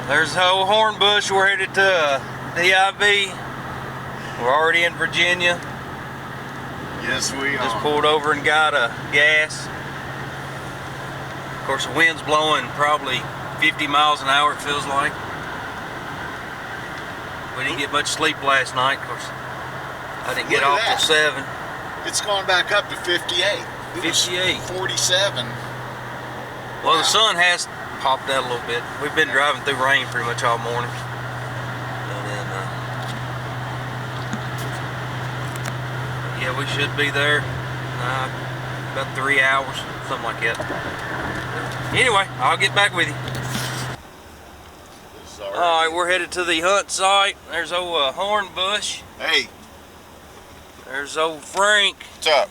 There's the old horn bush. We're headed to DIV. We're already in Virginia. Yes, we are. Just pulled over and got a gas. Of course, the wind's blowing probably 50 miles an hour, it feels like. We didn't get much sleep last night. Of course, I didn't get off till 7. It's going back up to 58. 58. 47. Well, the sun has popped out a little bit. We've been driving through rain pretty much all morning. And then, yeah, we should be there about 3 hours, something like that. Anyway, I'll get back with you. Alright, we're headed to the hunt site. There's old horn bush. Hey. There's old Frank. What's up?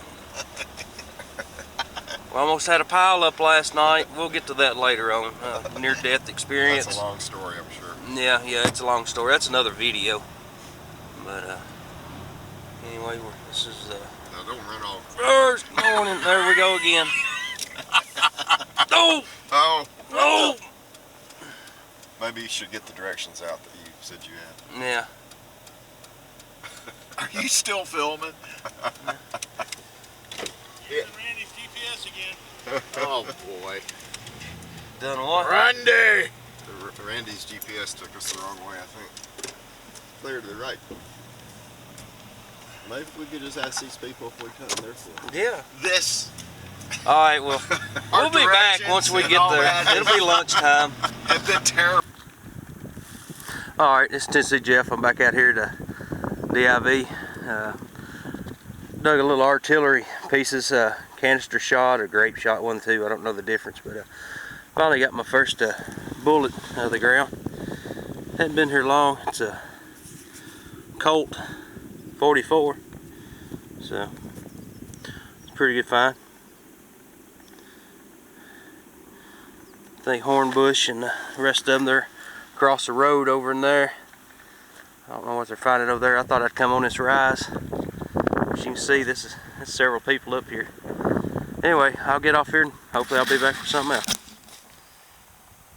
We almost had a pile up last night. We'll get to that later on. Near-death experience. That's a long story, I'm sure. Yeah, it's a long story. That's another video. But anyway, this is no, don't run off. first morning. There we go again. Oh! Oh! Oh! Maybe you should get the directions out that you said you had. Yeah. Are you still filming? Yeah. Randy's GPS again. Oh boy. Done what? Randy! Randy's GPS took us the wrong way, I think. Clear to the right. Maybe we could just ask these people if we cut in their foot. Yeah. This. Alright, well, we'll be back once we get there. It'll be lunchtime. Have been terrible. Alright, this is Xxxii Jeff. I'm back out here to DIV. Dug a little artillery pieces, canister shot or grape shot, one, two. I don't know the difference, but finally got my first bullet out of the ground. Hadn't been here long. It's a Colt 44, so it's a pretty good find. I think Hornbush and the rest of them, they're across the road over in there. I don't know what they're finding over there. I thought I'd come on this rise. As you can see, there's several people up here. Anyway, I'll get off here and hopefully I'll be back for something else.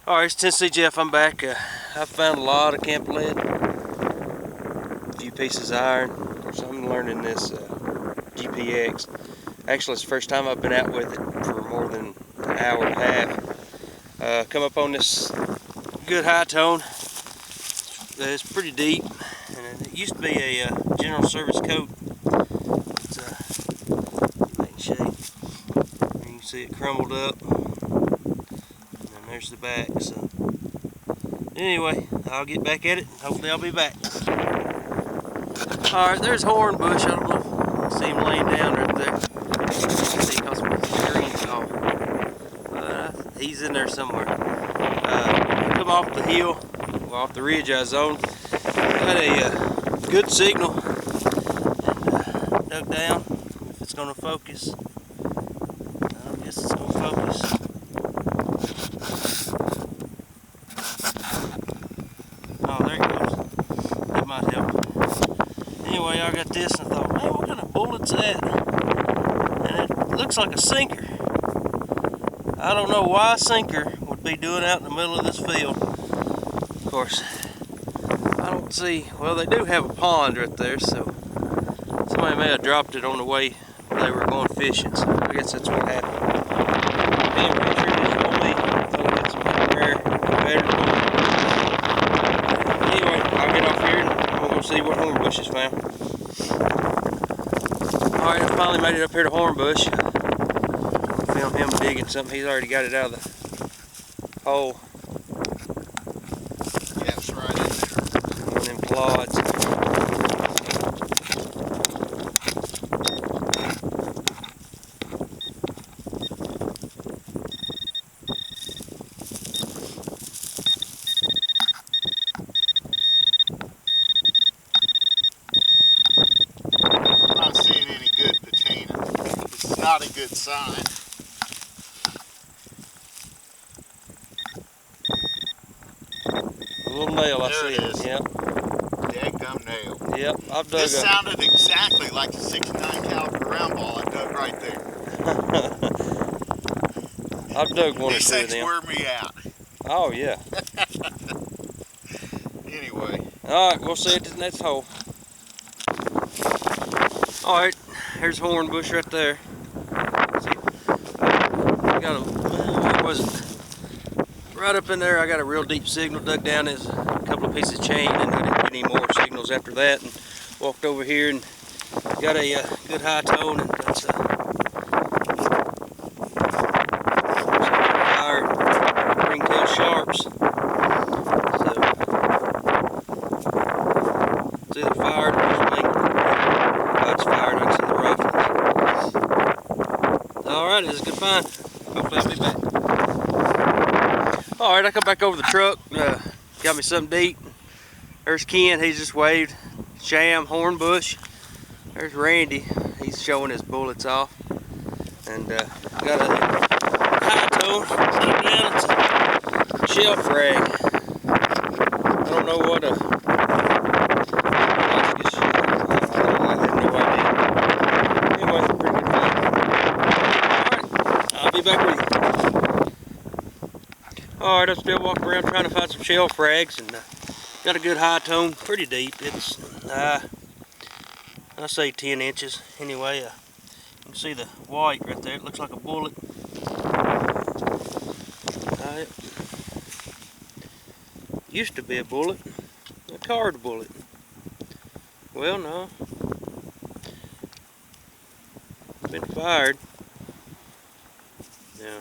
Alright, it's Xxxii Jeff. I'm back. I've found a lot of camp lead, a few pieces of iron. Of course, I'm learning this GPX. Actually, it's the first time I've been out with it for more than an hour and a half. Come up on this good high tone. It's pretty deep, and it used to be a general service coat. It's in shape. You can see it crumbled up, and then there's the back. So anyway, I'll get back at it, and hopefully I'll be back. All right, there's Hornbush. I don't know if I see him laying down right there. See, because my screen's off. He's in there somewhere. Come off the hill, off the ridge I zoned. Got a good signal. And, dug down. If it's going to focus, I guess it's going to focus. Oh, there it goes. That might help. Anyway, I got this and I thought, man, what kind of bullet's that? And it looks like a sinker. I don't know why a sinker would be doing out in the middle of this field. Of course, I don't see, well, they do have a pond right there, so somebody may have dropped it on the way where they were going fishing, so I guess that's what happened. I'm pretty sure this is going to be. I thought I got some rare competitor. Anyway, I'll get off here and I'm going to see what Hornbush is found. Alright, I finally made it up here to Hornbush. Film him digging something. He's already got it out of the hole. Yeah, it's right in there. One of them clods. I'm not seeing any good patina. It's not a good sign. A little nail, I There see it it. is. Yep. Dadgum nail. Yep, I've dug This a... sounded exactly like a 69 caliber round ball I dug right there. I've dug one or These two of things them. wear me out. Oh, yeah. Alright, we'll see it at the next hole. Alright, here's horn bush right there. See, I got what was it? Right up in there, I got a real deep signal dug down. There's a couple of pieces of chain, and I didn't get any more signals after that. And walked over here and got a good high tone, and that's fired ringtail sharps. So it's either fired or just linked. It's fired, I can see the rifle. Alright, it's a good find. Hopefully I'll be back. Alright, I come back over the truck, got me something to eat. There's Ken, he's just waved. Sham, Hornbush. There's Randy, he's showing his bullets off. And got a high tone, down, it's a shell frag. I don't know what I have no idea. Anyway, pretty good fun. Alright, I'll be back with you. Alright, I'm still walking around trying to find some shell frags, and got a good high tone, pretty deep. It's, I say 10 inches. Anyway, you can see the white right there. It looks like a bullet. Used to be a bullet, a card bullet. Well, no. It's been fired. Yeah.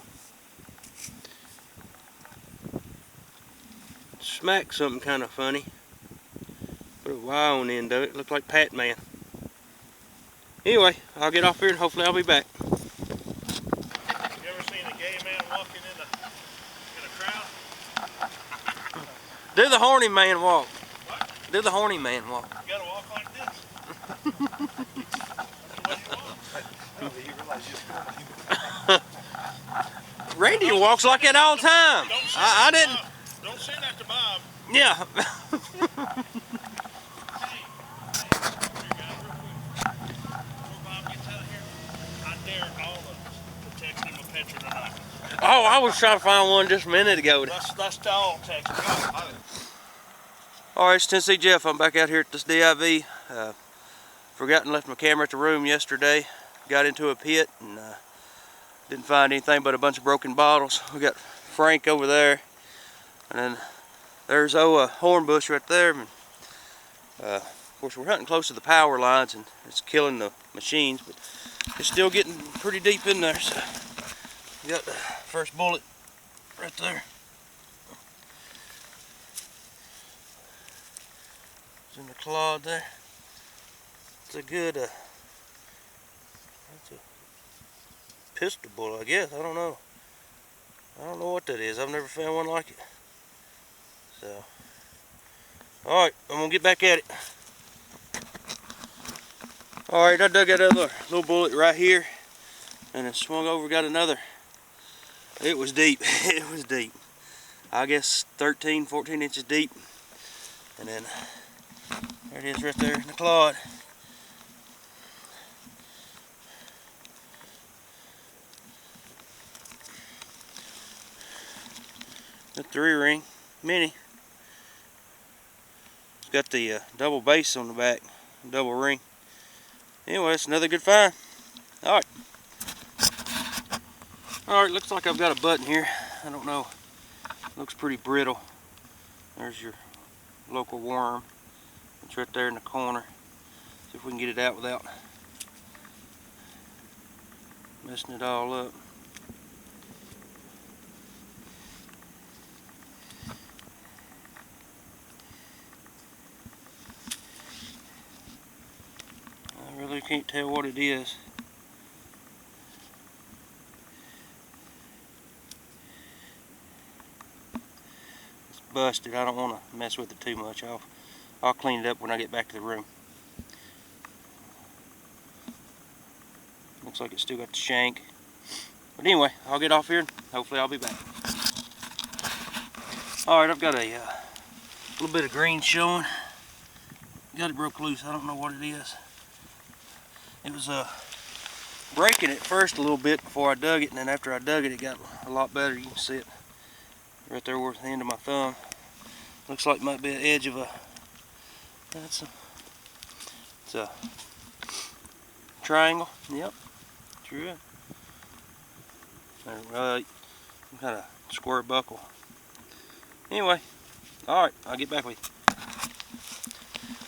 Smacked something kind of funny. Put a Y on the end of it. Looked like Pac-Man. Anyway, I'll get off here and hopefully I'll be back. You ever seen a gay man walking in a crowd? Do the horny man walk. What? Do the horny man walk. You gotta walk like this. That's the way you walk. Randy walks like that all the time. I didn't. Don't say that to Bob. Yeah. Oh, I was trying to find one just a minute ago. That's the all text. Alright, it's Tennessee Jeff. I'm back out here at this DIV. Forgotten and left my camera at the room yesterday. Got into a pit and didn't find anything but a bunch of broken bottles. We got Frank over there. And then there's Hornbush right there. Of course, we're hunting close to the power lines and it's killing the machines, but it's still getting pretty deep in there. So we got the first bullet right there. It's in the clod there. It's a good, that's a pistol bullet, I guess. I don't know. I don't know what that is. I've never found one like it. So, alright, I'm gonna get back at it. Alright, I dug that other little bullet right here and then swung over, got another. It was deep. It was deep. I guess 13, 14 inches deep. And then there it is right there in the clod. The 3-ring mini. It's got the double base on the back, double ring. Anyway, it's another good find. Alright. Alright, looks like I've got a button here. I don't know. Looks pretty brittle. There's your local worm. It's right there in the corner. See if we can get it out without messing it all up. I really can't tell what it is. It's busted. I don't want to mess with it too much. I'll clean it up when I get back to the room. Looks like it's still got the shank. But anyway, I'll get off here and hopefully I'll be back. Alright, I've got a little bit of green showing. Got it broke loose. I don't know what it is. It was breaking at first a little bit before I dug it, and then after I dug it, it got a lot better. You can see it right there where the end of my thumb. Looks like it might be the edge of a It's a triangle. Yep, true. Some kind of square buckle. Anyway, all right, I'll get back with you.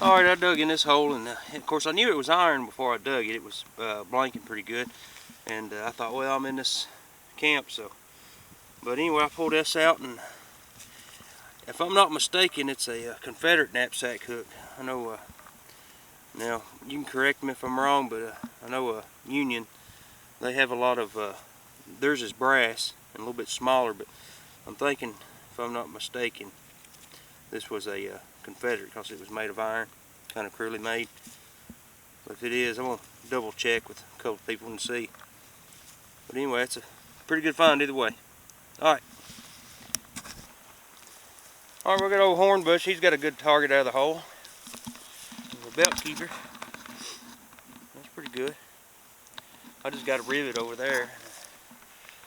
All right, I dug in this hole, and of course I knew it was iron before I dug it. It was blanking pretty good, and I thought, well, I'm in this camp, so. But anyway, I pulled this out, and if I'm not mistaken, it's a Confederate knapsack hook. I know. Now you can correct me if I'm wrong, but I know Union, they have a lot of. Theirs is brass and a little bit smaller, but I'm thinking, if I'm not mistaken, this was a Confederate because it was made of iron, kind of crudely made. But if it is, I'm going to double check with a couple of people and see. But anyway, it's a pretty good find either way. Alright. Alright, we got old Hornbush. He's got a good target out of the hole. The belt keeper. That's pretty good. I just got a rivet over there.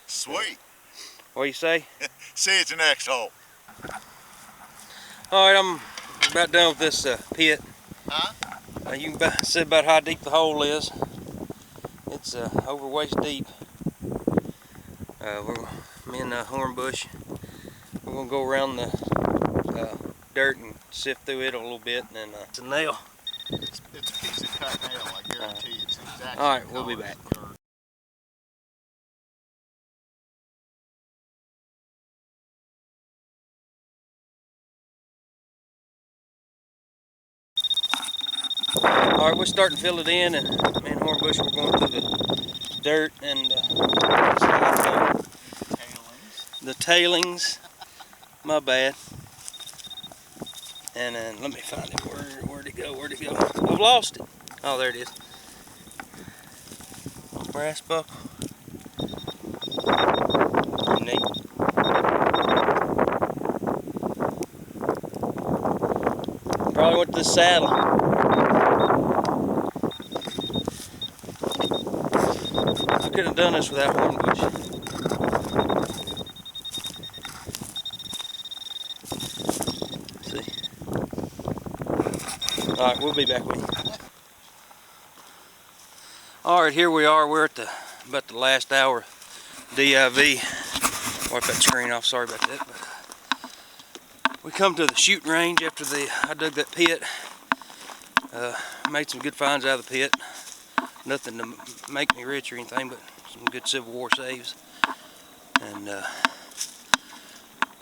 Sweet. What do you say? See you at the next hole. Alright, I'm about done with this pit. Huh? You can see about how deep the hole is. It's over waist deep. Me and Hornbush, we're going to go around the dirt and sift through it a little bit, and then it's a nail. It's a piece of cut nail, I guarantee you. It's exactly. Alright, we'll be back. Alright, we're starting to fill it in, and me and Hornbush, we're going through the dirt and the tailings. My bad. And then let me find it. Where'd it go? Where'd it go? I've lost it. Oh, there it is. Brass buckle. Neat. Probably went to the saddle. I couldn't have done this without Hornbush. Alright, we'll be back with you. Alright, here we are. We're at about the last hour DIV. Wipe that screen off, sorry about that. But we come to the shooting range after I dug that pit. Made some good finds out of the pit. Nothing to make me rich or anything, but some good Civil War saves. And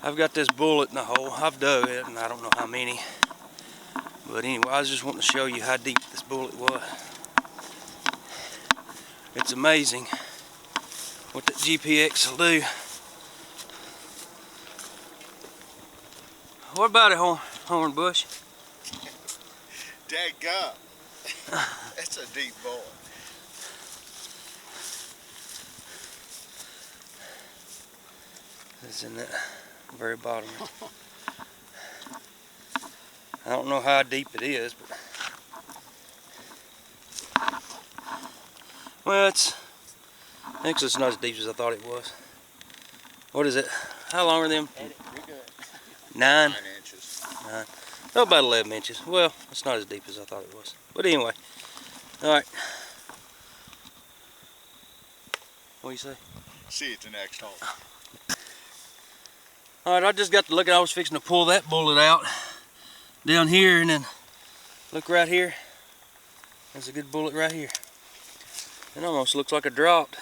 I've got this bullet in the hole. I've dug it, and I don't know how many. But anyway, I was just wanting to show you how deep this bullet was. It's amazing what that GPX will do. What about it, Hornbush? Dadgum. That's a deep bullet. It's in the very bottom. I don't know how deep it is, but well, actually it's not as deep as I thought it was. What is it? How long are them? 9 inches. 9. Oh, about 11 inches. Well, it's not as deep as I thought it was. But anyway, all right. What do you say? See you at the next hole. All right, I just got to look. I was fixing to pull that bullet out down here, and then look right here. There's a good bullet right here. It almost looks like a draught.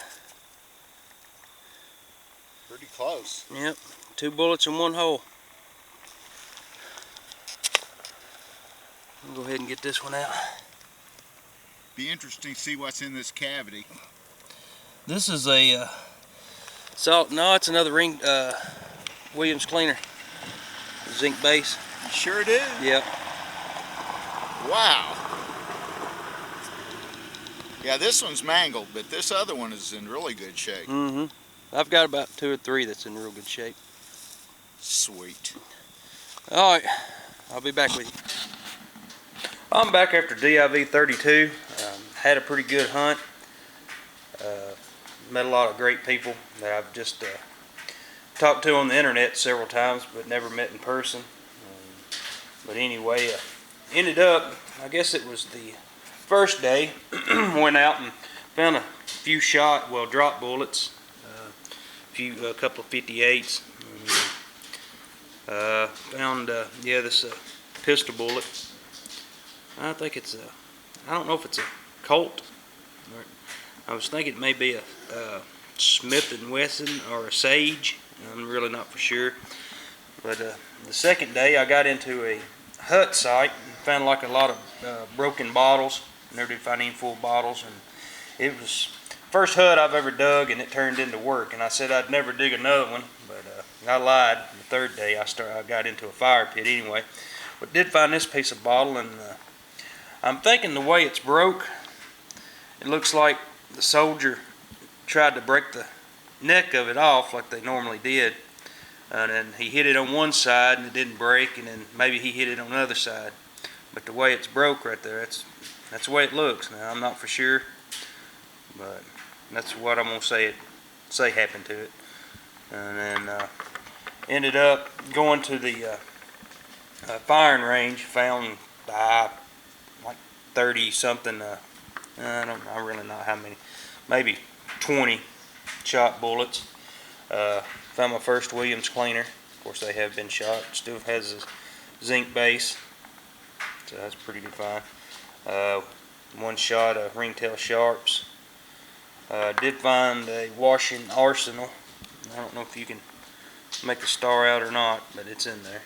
Pretty close. Yep, 2 bullets in 1 hole. I'll go ahead and get this one out. Be interesting to see what's in this cavity. This is a salt. No, it's another ring. Williams cleaner, zinc base. Sure it is. Yep. Wow. Yeah, this one's mangled, but this other one is in really good shape. Mm-hmm. I've got about 2 or 3 that's in real good shape. Sweet. All right, I'll be back with you. I'm back after DIV 32. Had a pretty good hunt. Met a lot of great people that I've just talked to on the internet several times, but never met in person. But anyway, ended up, I guess it was the first day, went out and found a few drop bullets, a couple of 58s. Found this pistol bullet. I think it's I don't know if it's a Colt. I was thinking it may be a Smith & Wesson or a Sage. I'm really not for sure. But the second day I got into a hut site and found like a lot of broken bottles. Never did find any full bottles, and it was first hut I've ever dug, and it turned into work. And I said I'd never dig another one, but I lied. The third day I got into a fire pit anyway. But did find this piece of bottle, and I'm thinking the way it's broke, it looks like the soldier tried to break the neck of it off like they normally did, and then he hit it on one side and it didn't break, and then maybe he hit it on the other side. But the way it's broke right there, that's the way it looks. Now I'm not for sure, but that's what I'm gonna say happened to it. And then ended up going to the firing range, found like 30 something. I really know how many, maybe 20 shot bullets. Found my first Williams cleaner. Of course, they have been shot. Still has a zinc base, so that's pretty fine. One shot of ringtail sharps. Did find a washing arsenal. I don't know if you can make the star out or not, but it's in there.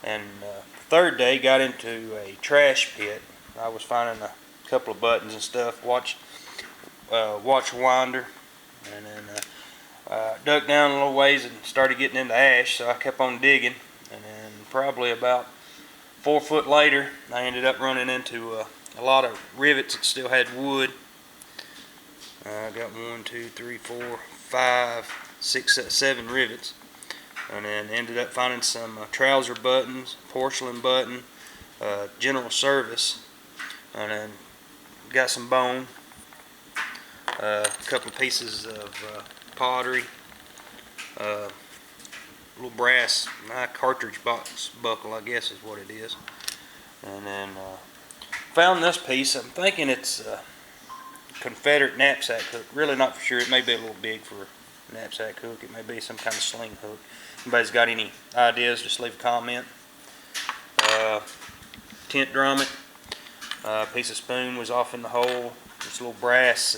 And the third day got into a trash pit. I was finding a couple of buttons and stuff. Watch winder, and then dug down a little ways and started getting into ash. So I kept on digging, and then probably about 4 foot later, I ended up running into a lot of rivets that still had wood. I got 1, 2, 3, 4, 5, 6, 7 rivets, and then ended up finding some trouser buttons, porcelain button, general service, and then got some bone, a couple of pieces of pottery, little brass cartridge box buckle, I guess is what it is. And then found this piece. I'm thinking it's a Confederate knapsack hook. Really not for sure. It may be a little big for a knapsack hook. It may be some kind of sling hook. Anybody's got any ideas, just leave a comment. Tent drummet. A piece of spoon was off in the hole. This little brass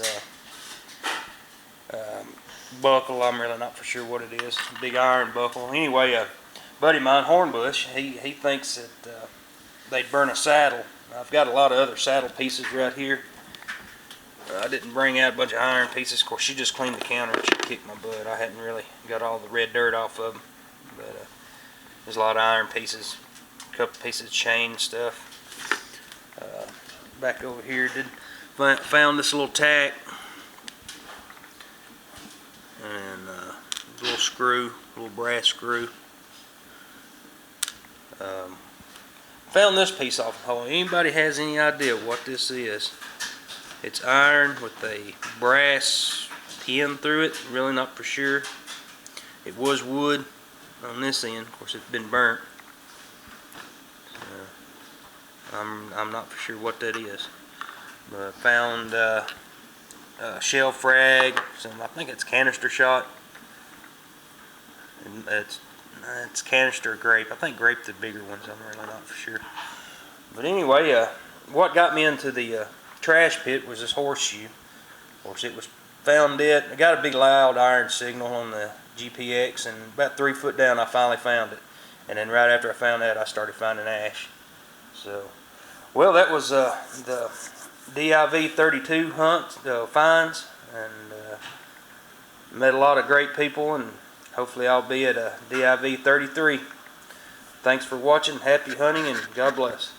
buckle. I'm really not for sure what it is. Big iron buckle. Anyway, a buddy of mine, Hornbush, he thinks that they'd burn a saddle. I've got a lot of other saddle pieces right here. I didn't bring out a bunch of iron pieces. Of course, she just cleaned the counter and she kicked my butt. I hadn't really got all the red dirt off of them. But there's a lot of iron pieces, a couple pieces of chain and stuff. Back over here, found this little tack and a little screw, little brass screw. Found this piece off the hole. Anybody has any idea what this is? It's iron with a brass pin through it. Really not for sure. It was wood on this end. Of course, it's been burnt. I'm not for sure what that is. But I found shell frag. I think it's canister shot. And it's canister grape. I think grape the bigger ones. I'm really not for sure. But anyway, what got me into the trash pit was this horseshoe. Of course, it was found dead. I got a big loud iron signal on the GPX, and about 3 foot down, I finally found it. And then right after I found that, I started finding ash. So, well, that was the DIV 32 hunt finds, and met a lot of great people, and hopefully I'll be at a DIV 33. Thanks for watching. Happy hunting, and God bless.